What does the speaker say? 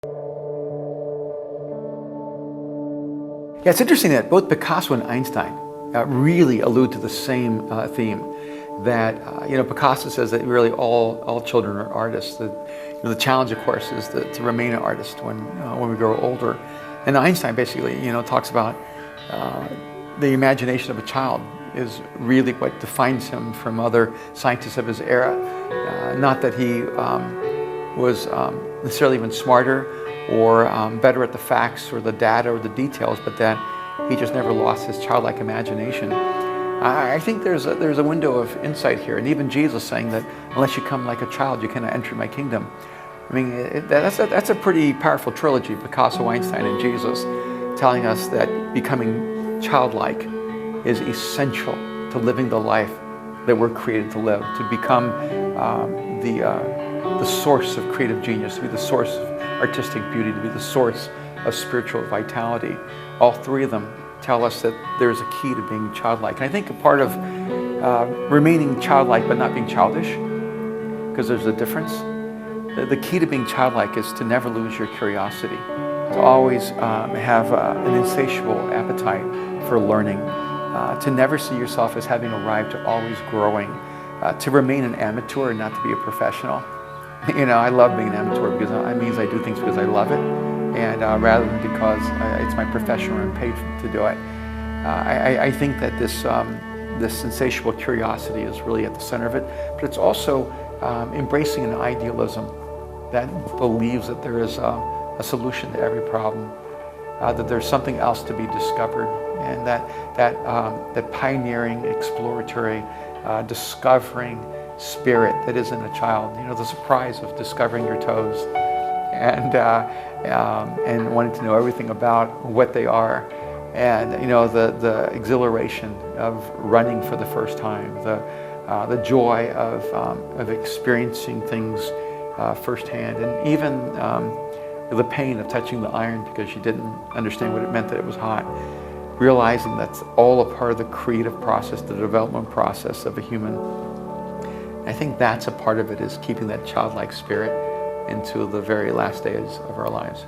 Yeah, it's interesting that both Picasso and Einstein really allude to the same theme. That Picasso says that really all children are artists. That the challenge, of course, is to remain an artist when we grow older. And Einstein basically talks about the imagination of a child is really what defines him from other scientists of his era. Not that he was necessarily even smarter or better at the facts or the data or the details, but that he just never lost his childlike imagination. I think there's a window of insight here, and even Jesus saying that unless you come like a child, you cannot enter my kingdom. I mean, that's a pretty powerful trilogy, Picasso, Einstein, and Jesus, telling us that becoming childlike is essential to living the life that we're created to live, to become the source of creative genius, to be the source of artistic beauty, to be the source of spiritual vitality. All three of them tell us that there's a key to being childlike. And I think a part of remaining childlike but not being childish, because there's a difference, the key to being childlike is to never lose your curiosity, to always have an insatiable appetite for learning, to never see yourself as having arrived, to always growing, to remain an amateur and not to be a professional. I love being an amateur because it means I do things because I love it, and rather than because it's my profession or I'm paid to do it. I think that this insatiable curiosity is really at the center of it, but it's also embracing an idealism that believes that there is a solution to every problem, that there's something else to be discovered, and that pioneering, exploratory, discovering spirit that is in a child. The surprise of discovering your toes and wanting to know everything about what they are, and the exhilaration of running for the first time, the joy of experiencing things firsthand, and even the pain of touching the iron because you didn't understand what it meant that it was hot. Realizing that's all a part of the creative process, the development process of a human. I think that's a part of it, is keeping that childlike spirit into the very last days of our lives.